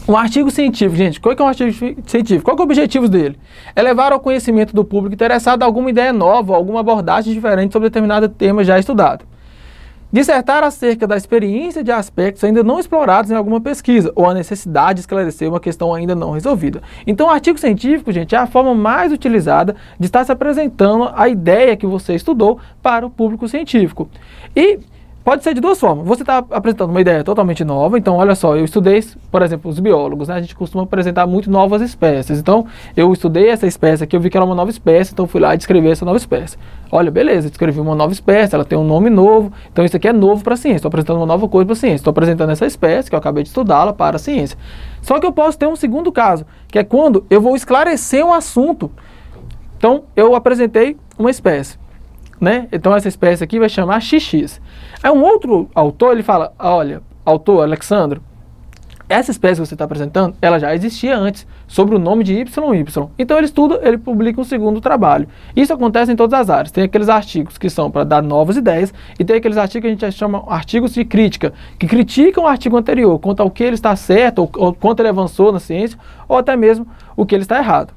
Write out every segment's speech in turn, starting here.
Um artigo científico, gente, qual é um artigo científico? Qual é o objetivo dele? É levar ao conhecimento do público interessado alguma ideia nova, alguma abordagem diferente sobre determinado tema já estudado. Dissertar acerca da experiência de aspectos ainda não explorados em alguma pesquisa, ou a necessidade de esclarecer uma questão ainda não resolvida. Então, o artigo científico, gente, é a forma mais utilizada de estar se apresentando a ideia que você estudou para o público científico. E pode ser de duas formas. Você está apresentando uma ideia totalmente nova, então olha só, eu estudei, por exemplo, os biólogos, né? A gente costuma apresentar muito novas espécies. Então, eu estudei essa espécie aqui, eu vi que era uma nova espécie, então fui lá e descrevi essa nova espécie. Olha, beleza, descrevi uma nova espécie, ela tem um nome novo, então isso aqui é novo para a ciência, estou apresentando uma nova coisa para a ciência, estou apresentando essa espécie, que eu acabei de estudá-la para a ciência. Só que eu posso ter um segundo caso, que é quando eu vou esclarecer um assunto. Então, eu apresentei uma espécie, né? Então essa espécie aqui vai chamar XX. Aí um outro autor, ele fala, olha, autor Alexandre, essa espécie que você está apresentando, ela já existia antes, sobre o nome de YY. Então ele estuda, ele publica um segundo trabalho. Isso acontece em todas as áreas. Tem aqueles artigos que são para dar novas ideias, e tem aqueles artigos que a gente chama artigos de crítica, que criticam o artigo anterior, quanto ao que ele está certo, ou quanto ele avançou na ciência, ou até mesmo o que ele está errado.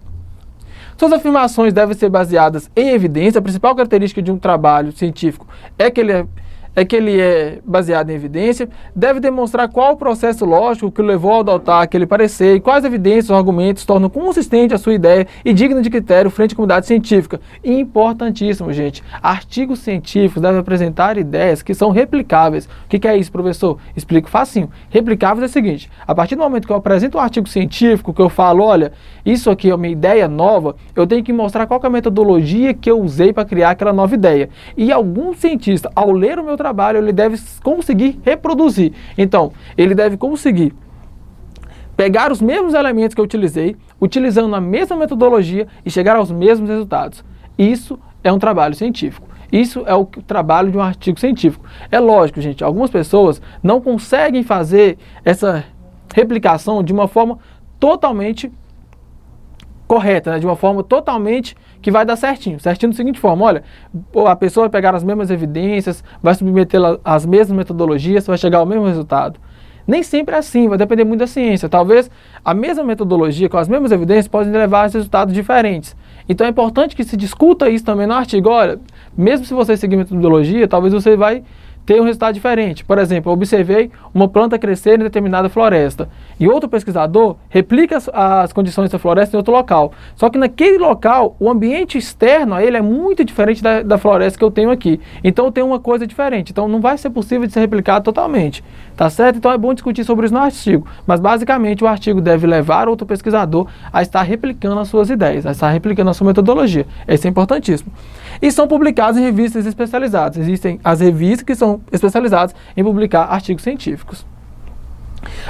Suas afirmações devem ser baseadas em evidência. A principal característica de um trabalho científico é que ele é baseado em evidência. Deve demonstrar qual o processo lógico que o levou a adotar aquele parecer e quais evidências ou argumentos tornam consistente a sua ideia e digna de critério frente à comunidade científica. Importantíssimo, gente. Artigos científicos devem apresentar ideias que são replicáveis. O que é isso, professor? Explico facinho. Replicáveis é o seguinte: a partir do momento que eu apresento um artigo científico, que eu falo, olha, isso aqui é uma ideia nova, eu tenho que mostrar qual que é a metodologia que eu usei para criar aquela nova ideia. E algum cientista, ao ler o meu trabalho, ele deve conseguir reproduzir. Então, ele deve conseguir pegar os mesmos elementos que eu utilizei, utilizando a mesma metodologia e chegar aos mesmos resultados. Isso é um trabalho científico. Isso é o trabalho de um artigo científico. É lógico, gente, algumas pessoas não conseguem fazer essa replicação de uma forma totalmente correta, né? De uma forma totalmente que vai dar certinho. Certinho da seguinte forma: olha, a pessoa vai pegar as mesmas evidências, vai submetê-la às mesmas metodologias, vai chegar ao mesmo resultado. Nem sempre é assim, vai depender muito da ciência. Talvez a mesma metodologia, com as mesmas evidências, podem levar a resultados diferentes. Então é importante que se discuta isso também no artigo. Olha, mesmo se você seguir metodologia, talvez você vai ter um resultado diferente. Por exemplo, eu observei uma planta crescer em determinada floresta e outro pesquisador replica as condições da floresta em outro local. Só que naquele local, o ambiente externo a ele é muito diferente da floresta que eu tenho aqui. Então eu tenho uma coisa diferente. Então não vai ser possível de ser replicado totalmente. Tá certo? Então é bom discutir sobre isso no artigo. Mas basicamente o artigo deve levar outro pesquisador a estar replicando as suas ideias, a estar replicando a sua metodologia. Isso é importantíssimo. E são publicados em revistas especializadas. Existem as revistas que são especializadas em publicar artigos científicos.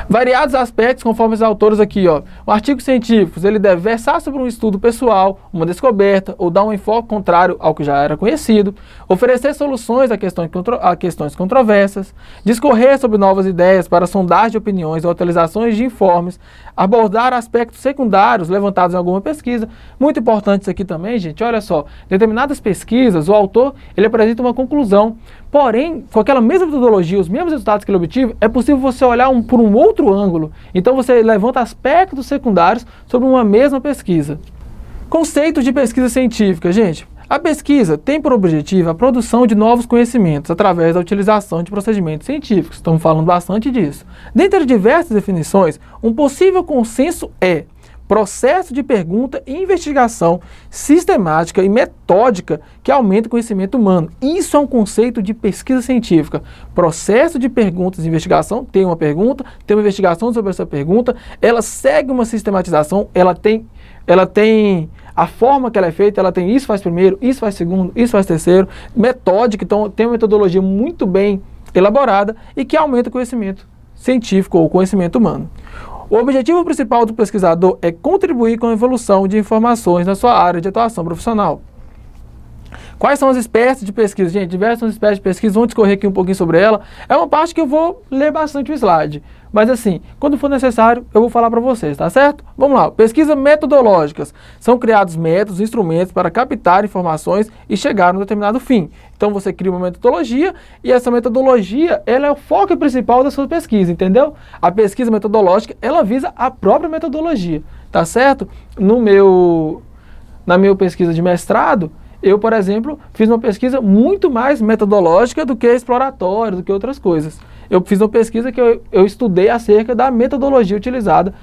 Variados aspectos, conforme os autores aqui, ó. O artigo científico, ele deve versar sobre um estudo pessoal, uma descoberta, ou dar um enfoque contrário ao que já era conhecido, oferecer soluções a questões controversas, discorrer sobre novas ideias para sondagem de opiniões ou atualizações de informes, abordar aspectos secundários levantados em alguma pesquisa. Muito importante isso aqui também, gente, olha só, determinadas pesquisas, o autor, ele apresenta uma conclusão, porém, com aquela mesma metodologia, os mesmos resultados que ele obteve, é possível você olhar por um outro ângulo. Então você levanta aspectos secundários sobre uma mesma pesquisa. Conceitos de pesquisa científica, gente. A pesquisa tem por objetivo a produção de novos conhecimentos através da utilização de procedimentos científicos. Estamos falando bastante disso. Dentre as diversas definições, um possível consenso é processo de pergunta e investigação sistemática e metódica que aumenta o conhecimento humano. Isso é um conceito de pesquisa científica. Processo de perguntas e investigação, tem uma pergunta, tem uma investigação sobre essa pergunta, ela segue uma sistematização, ela tem a forma que ela é feita, ela tem isso faz primeiro, isso faz segundo, isso faz terceiro, metódica, então tem uma metodologia muito bem elaborada e que aumenta o conhecimento científico ou conhecimento humano. O objetivo principal do pesquisador é contribuir com a evolução de informações na sua área de atuação profissional. Quais são as espécies de pesquisa? Gente, diversas espécies de pesquisa, vamos discorrer aqui um pouquinho sobre ela. É uma parte que eu vou ler bastante o slide. Mas assim, quando for necessário, eu vou falar para vocês, tá certo? Vamos lá, pesquisas metodológicas. São criados métodos, instrumentos para captar informações e chegar a um determinado fim. Então você cria uma metodologia e essa metodologia, ela é o foco principal da sua pesquisa, entendeu? A pesquisa metodológica, ela visa a própria metodologia, tá certo? Na minha pesquisa de mestrado, eu, por exemplo, fiz uma pesquisa muito mais metodológica do que exploratória, do que outras coisas. Eu fiz uma pesquisa que eu estudei acerca da metodologia utilizada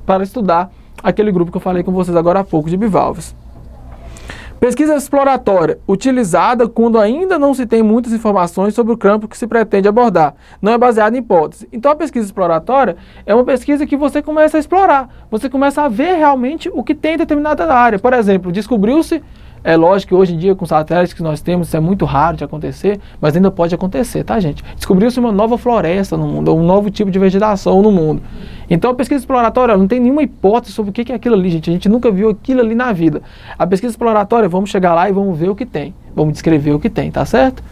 para estudar aquele grupo que eu falei com vocês agora há pouco de bivalves. Pesquisa exploratória, utilizada quando ainda não se tem muitas informações sobre o campo que se pretende abordar. Não é baseada em hipótese. Então a pesquisa exploratória é uma pesquisa que você começa a explorar. Você começa a ver realmente o que tem em determinada área. Por exemplo, descobriu-se. É lógico que hoje em dia, com os satélites que nós temos, isso é muito raro de acontecer, mas ainda pode acontecer, tá, gente? Descobriu-se uma nova floresta no mundo, ou um novo tipo de vegetação no mundo. Então, a pesquisa exploratória não tem nenhuma hipótese sobre o que é aquilo ali, gente. A gente nunca viu aquilo ali na vida. A pesquisa exploratória, vamos chegar lá e vamos ver o que tem. Vamos descrever o que tem, tá certo?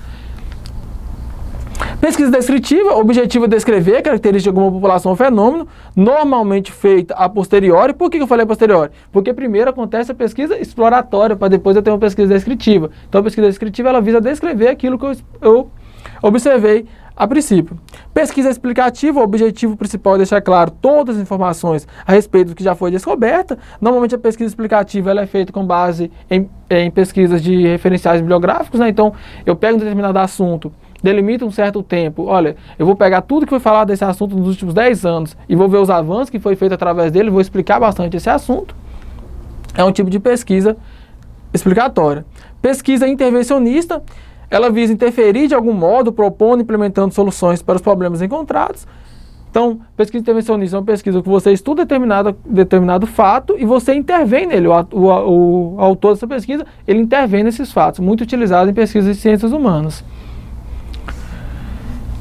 Pesquisa descritiva, objetivo é descrever a característica de alguma população ou fenômeno, normalmente feita a posteriori. Por que eu falei a posteriori? Porque primeiro acontece a pesquisa exploratória, para depois eu ter uma pesquisa descritiva. Então a pesquisa descritiva, ela visa descrever aquilo que eu observei a princípio. Pesquisa explicativa, o objetivo principal é deixar claro todas as informações a respeito do que já foi descoberta. Normalmente a pesquisa explicativa ela é feita com base em pesquisas de referenciais bibliográficos, né? Então eu pego um determinado assunto, delimita um certo tempo, olha, eu vou pegar tudo que foi falado desse assunto nos últimos 10 anos e vou ver os avanços que foi feito através dele, vou explicar bastante esse assunto. É um tipo de pesquisa explicatória. Pesquisa intervencionista, ela visa interferir de algum modo, propondo e implementando soluções para os problemas encontrados. Então, pesquisa intervencionista é uma pesquisa que você estuda determinado fato e você intervém nele. O autor dessa pesquisa, ele intervém nesses fatos, muito utilizado em pesquisas de ciências humanas.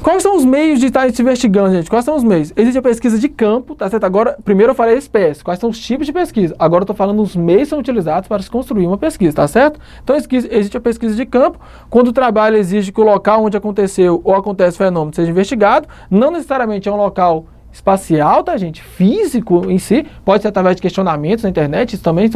Quais são os meios de estar se investigando, gente? Quais são os meios? Existe a pesquisa de campo, tá certo? Agora, primeiro eu falei a espécie, quais são os tipos de pesquisa. Agora eu estou falando os meios que são utilizados para se construir uma pesquisa, tá certo? Então existe a pesquisa de campo, quando o trabalho exige que o local onde aconteceu ou acontece o fenômeno seja investigado, não necessariamente é um local espacial, tá, gente? Físico em si, pode ser através de questionamentos na internet, isso também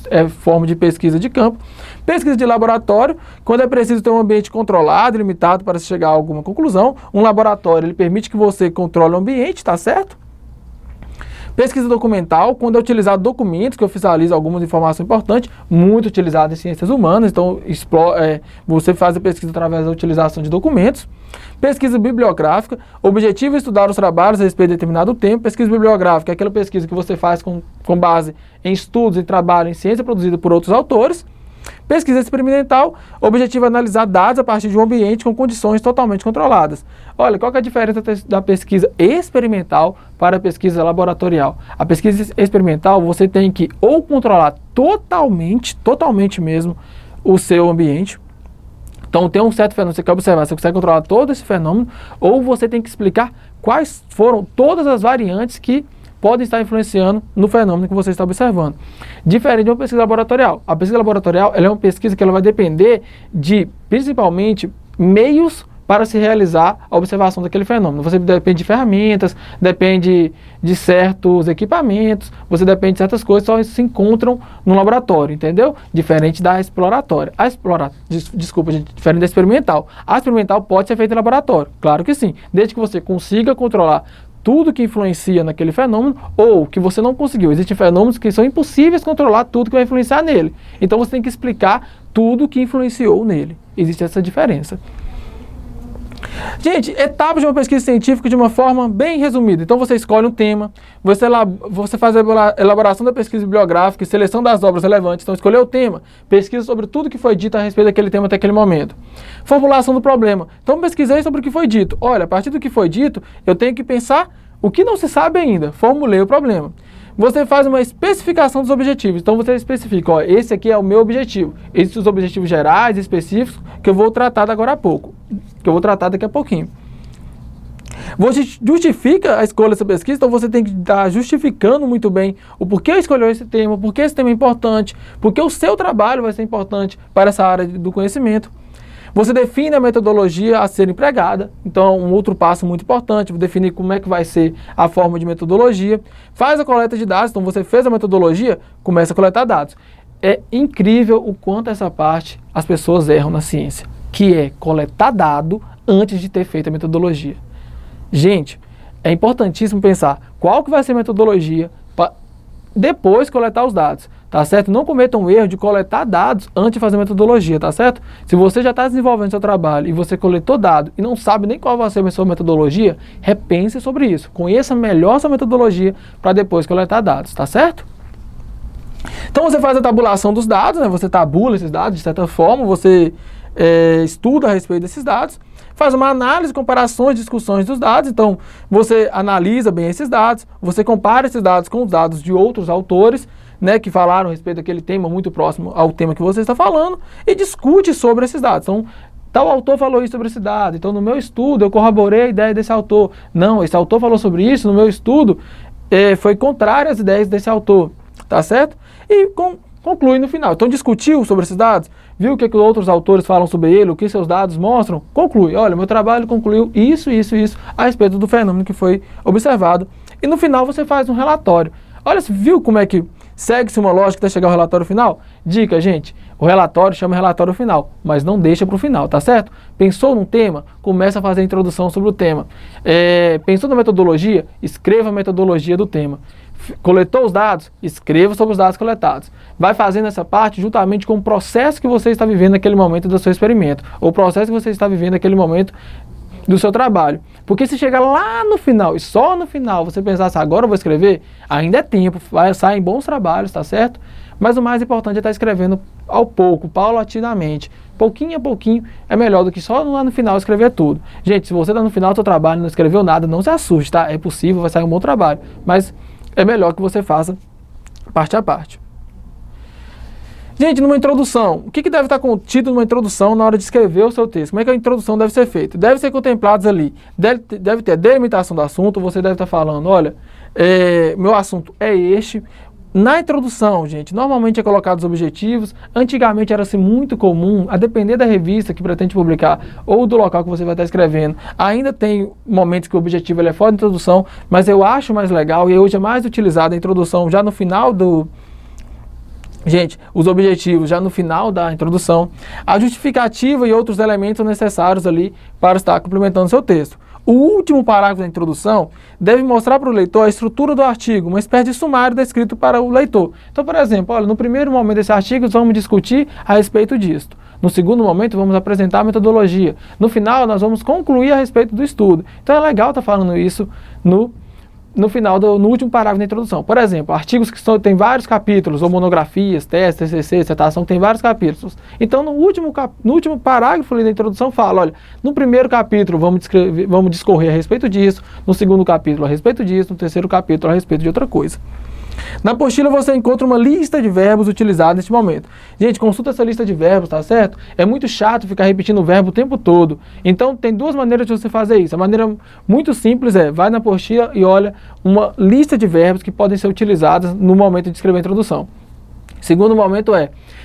é forma de pesquisa de campo. Pesquisa de laboratório, quando é preciso ter um ambiente controlado, limitado para se chegar a alguma conclusão. Um laboratório, ele permite que você controle o ambiente, tá certo? Pesquisa documental, quando é utilizado documentos que oficializam algumas informações importantes, muito utilizado em ciências humanas, então você faz a pesquisa através da utilização de documentos. Pesquisa bibliográfica, o objetivo é estudar os trabalhos a respeito de determinado tempo. Pesquisa bibliográfica é aquela pesquisa que você faz com base em estudos e trabalho em ciência produzido por outros autores. Pesquisa experimental, o objetivo é analisar dados a partir de um ambiente com condições totalmente controladas. Olha, qual que é a diferença da pesquisa experimental para a pesquisa laboratorial? A pesquisa experimental, você tem que ou controlar totalmente mesmo, o seu ambiente. Então tem um certo fenômeno, você quer observar, você consegue controlar todo esse fenômeno, ou você tem que explicar quais foram todas as variantes que podem estar influenciando no fenômeno que você está observando. Diferente de uma pesquisa laboratorial. A pesquisa laboratorial ela é uma pesquisa que ela vai depender de, principalmente, meios para se realizar a observação daquele fenômeno. Você depende de ferramentas, depende de certos equipamentos, você depende de certas coisas, só se encontram no laboratório, entendeu? Diferente da exploratória. Desculpa, gente, diferente da experimental. A experimental pode ser feita em laboratório, claro que sim, desde que você consiga controlar tudo que influencia naquele fenômeno, ou que você não conseguiu. Existem fenômenos que são impossíveis controlar tudo que vai influenciar nele. Então você tem que explicar tudo que influenciou nele. Existe essa diferença. Gente, etapas de uma pesquisa científica de uma forma bem resumida. Então você escolhe um tema, você faz a elaboração da pesquisa bibliográfica, seleção das obras relevantes. Então escolheu o tema, pesquisa sobre tudo que foi dito a respeito daquele tema até aquele momento. Formulação do problema. Então pesquisei sobre o que foi dito. Olha, a partir do que foi dito, eu tenho que pensar o que não se sabe ainda. Formulei o problema. Você faz uma especificação dos objetivos. Então você especifica, ó, esse aqui é o meu objetivo. Esses são os objetivos gerais, específicos, que eu vou tratar agora a pouco. Que eu vou tratar daqui a pouquinho. Você justifica a escolha dessa pesquisa, então você tem que estar justificando muito bem o porquê escolheu esse tema, por que esse tema é importante, porque o seu trabalho vai ser importante para essa área do conhecimento. Você define a metodologia a ser empregada, então um outro passo muito importante, definir como é que vai ser a forma de metodologia. Faz a coleta de dados, então você fez a metodologia, começa a coletar dados. É incrível o quanto essa parte as pessoas erram na ciência, que é coletar dado antes de ter feito a metodologia. Gente, é importantíssimo pensar qual que vai ser a metodologia para depois coletar os dados, tá certo? Não cometam o erro de coletar dados antes de fazer a metodologia, tá certo? Se você já está desenvolvendo seu trabalho e você coletou dados e não sabe nem qual vai ser a sua metodologia, repense sobre isso. Conheça melhor sua metodologia para depois coletar dados, tá certo? Então você faz a tabulação dos dados, né? Você tabula esses dados de certa forma, você estuda a respeito desses dados, faz uma análise, comparações, discussões dos dados, então você analisa bem esses dados, você compara esses dados com os dados de outros autores, né, que falaram a respeito daquele tema muito próximo ao tema que você está falando e discute sobre esses dados. Então, tal autor falou isso sobre esse dado, então no meu estudo eu corroborei a ideia desse autor. Não, esse autor falou sobre isso, no meu estudo foi contrário às ideias desse autor, tá certo? E conclui no final. Então discutiu sobre esses dados, viu o que outros autores falam sobre ele, o que seus dados mostram, conclui. Olha, meu trabalho concluiu isso a respeito do fenômeno que foi observado. E no final você faz um relatório. Olha, viu como é que segue-se uma lógica até chegar ao relatório final? Dica, gente, o relatório chama relatório final, mas não deixa para o final, tá certo? Pensou num tema? Começa a fazer a introdução sobre o tema. Pensou na metodologia? Escreva a metodologia do tema. Coletou os dados? Escreva sobre os dados coletados. Vai fazendo essa parte juntamente com o processo que você está vivendo naquele momento do seu experimento, ou o processo que você está vivendo naquele momento do seu trabalho. Porque se chegar lá no final, e só no final, você pensar assim, agora eu vou escrever, ainda é tempo, saem bons trabalhos, tá certo? Mas o mais importante é estar escrevendo ao pouco, paulatinamente. Pouquinho a pouquinho é melhor do que só lá no final escrever tudo. Gente, se você está no final do seu trabalho e não escreveu nada, não se assuste, tá? É possível, vai sair um bom trabalho. Mas é melhor que você faça parte a parte. Gente, numa introdução, o que deve estar contido numa introdução na hora de escrever o seu texto? Como é que a introdução deve ser feita? Deve ser contemplados ali, deve ter a delimitação do assunto, você deve estar falando, olha, meu assunto é este. Na introdução, gente, normalmente é colocado os objetivos. Antigamente era assim, muito comum, a depender da revista que pretende publicar ou do local que você vai estar escrevendo. Ainda tem momentos que o objetivo ele é fora da introdução, mas eu acho mais legal e hoje é mais utilizado a introdução já no final do... Gente, os objetivos já no final da introdução. A justificativa e outros elementos são necessários ali para estar complementando seu texto. O último parágrafo da introdução deve mostrar para o leitor a estrutura do artigo, uma espécie de sumário descrito para o leitor. Então, por exemplo, olha, no primeiro momento desse artigo vamos discutir a respeito disso. No segundo momento vamos apresentar a metodologia. No final nós vamos concluir a respeito do estudo. Então é legal estar falando isso no final, no último parágrafo da introdução. Por exemplo, artigos que tem vários capítulos, ou monografias, testes, TCC, dissertação, tem vários capítulos. Então, no último parágrafo ali da introdução fala, olha, no primeiro capítulo vamos discorrer a respeito disso, no segundo capítulo a respeito disso, no terceiro capítulo a respeito de outra coisa. Na apostila você encontra uma lista de verbos utilizados neste momento. Gente, consulta essa lista de verbos, tá certo? É muito chato ficar repetindo o verbo o tempo todo. Então, tem duas maneiras de você fazer isso. A maneira muito simples vai na apostila e olha uma lista de verbos que podem ser utilizados no momento de escrever a introdução. Segundo momento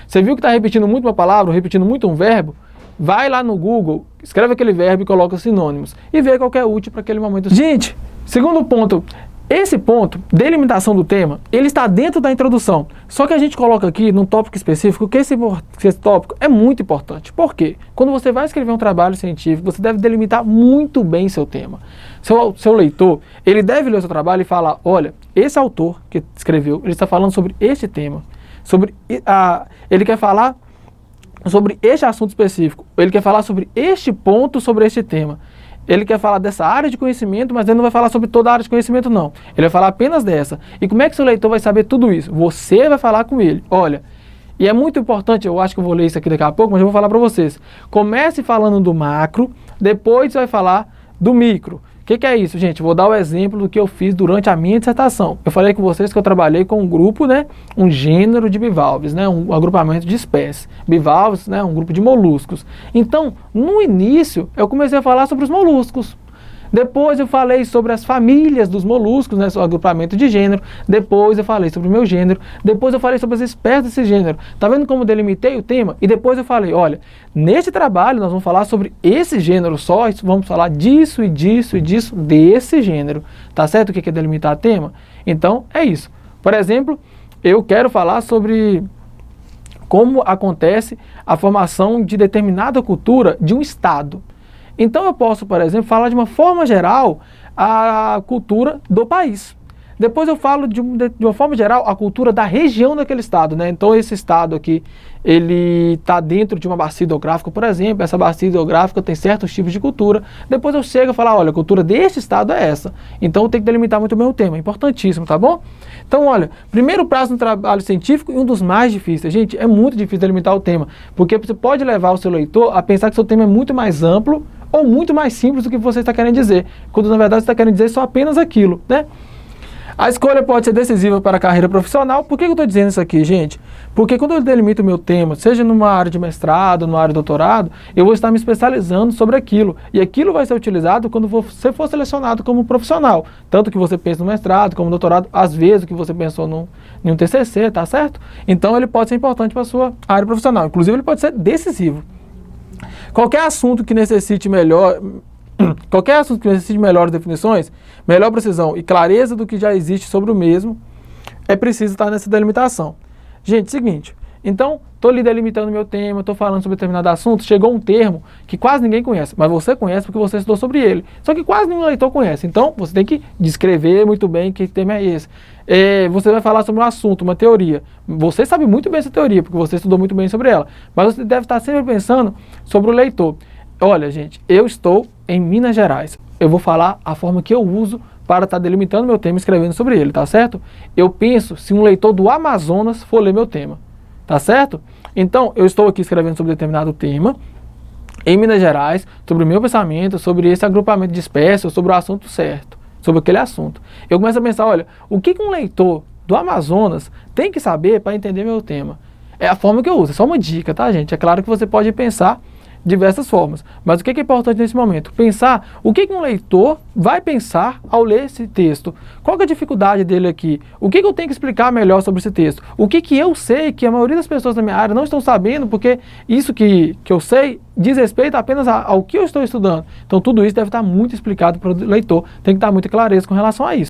você viu que está repetindo muito uma palavra, ou repetindo muito um verbo? Vai lá no Google, escreve aquele verbo e coloca sinônimos. E vê qual que é útil para aquele momento. Gente, segundo ponto. Esse ponto, delimitação do tema, ele está dentro da introdução. Só que a gente coloca aqui num tópico específico que esse tópico é muito importante. Por quê? Quando você vai escrever um trabalho científico, você deve delimitar muito bem seu tema. Seu leitor, ele deve ler o seu trabalho e falar, olha, esse autor que escreveu, ele está falando sobre este tema. Ele quer falar sobre este assunto específico. Ele quer falar sobre este ponto, sobre este tema. Ele quer falar dessa área de conhecimento, mas ele não vai falar sobre toda a área de conhecimento, não. Ele vai falar apenas dessa. E como é que seu leitor vai saber tudo isso? Você vai falar com ele. Olha, e é muito importante, eu acho que eu vou ler isso aqui daqui a pouco, mas eu vou falar para vocês. Comece falando do macro, depois você vai falar do micro. O que é isso, gente? Vou dar o exemplo do que eu fiz durante a minha dissertação. Eu falei com vocês que eu trabalhei com um grupo, um gênero de bivalves, um agrupamento de espécies. Bivalves, um grupo de moluscos. Então, no início, eu comecei a falar sobre os moluscos. Depois eu falei sobre as famílias dos moluscos, né, o agrupamento de gênero. Depois eu falei sobre o meu gênero. Depois eu falei sobre as espécies desse gênero. Tá vendo como eu delimitei o tema? E depois eu falei, olha, nesse trabalho nós vamos falar sobre esse gênero só, vamos falar disso e disso e disso, desse gênero. Tá certo o que é delimitar tema? Então, é isso. Por exemplo, eu quero falar sobre como acontece a formação de determinada cultura de um estado. Então eu posso, por exemplo, falar de uma forma geral a cultura do país. Depois eu falo de uma forma geral a cultura da região daquele estado, né? Então esse estado aqui, ele está dentro de uma bacia hidrográfica, por exemplo, essa bacia hidrográfica tem certos tipos de cultura. Depois eu chego a falar, olha, a cultura desse estado é essa. Então eu tenho que delimitar muito bem o tema, é importantíssimo, tá bom? Então olha, primeiro prazo no trabalho científico e um dos mais difíceis. Gente, é muito difícil delimitar o tema, porque você pode levar o seu leitor a pensar que seu tema é muito mais amplo ou muito mais simples do que você está querendo dizer, quando na verdade você está querendo dizer só apenas aquilo, né? A escolha pode ser decisiva para a carreira profissional. Por que eu estou dizendo isso aqui, gente? Porque quando eu delimito o meu tema, seja numa área de mestrado, numa área de doutorado, eu vou estar me especializando sobre aquilo. E aquilo vai ser utilizado quando você for selecionado como profissional. Tanto que você pensa no mestrado, como no doutorado, às vezes o que você pensou em um TCC, tá certo? Então ele pode ser importante para a sua área profissional. Inclusive ele pode ser decisivo. Qualquer assunto que necessite melhores definições, melhor precisão e clareza do que já existe sobre o mesmo, é preciso estar nessa delimitação. Gente, seguinte, então, estou ali delimitando meu tema, estou falando sobre determinado assunto, chegou um termo que quase ninguém conhece, mas você conhece porque você estudou sobre ele, só que quase nenhum leitor conhece, então você tem que descrever muito bem que tema é esse. Você vai falar sobre um assunto, uma teoria, você sabe muito bem essa teoria, porque você estudou muito bem sobre ela, mas você deve estar sempre pensando sobre o leitor. Olha, gente, eu estou em Minas Gerais. Eu vou falar a forma que eu uso para estar delimitando meu tema e escrevendo sobre ele, tá certo? Eu penso se um leitor do Amazonas for ler meu tema, tá certo? Então, eu estou aqui escrevendo sobre determinado tema, em Minas Gerais, sobre o meu pensamento, sobre esse agrupamento de espécies, sobre o assunto certo, sobre aquele assunto. Eu começo a pensar, olha, o que um leitor do Amazonas tem que saber para entender meu tema? É a forma que eu uso, é só uma dica, tá, gente? É claro que você pode pensar diversas formas, mas o que é importante nesse momento? Pensar o que um leitor vai pensar ao ler esse texto. Qual que é a dificuldade dele aqui? O que eu tenho que explicar melhor sobre esse texto? O que eu sei que a maioria das pessoas da minha área não estão sabendo, porque isso que eu sei diz respeito apenas ao que eu estou estudando. Então tudo isso deve estar muito explicado para o leitor, tem que estar muita clareza com relação a isso.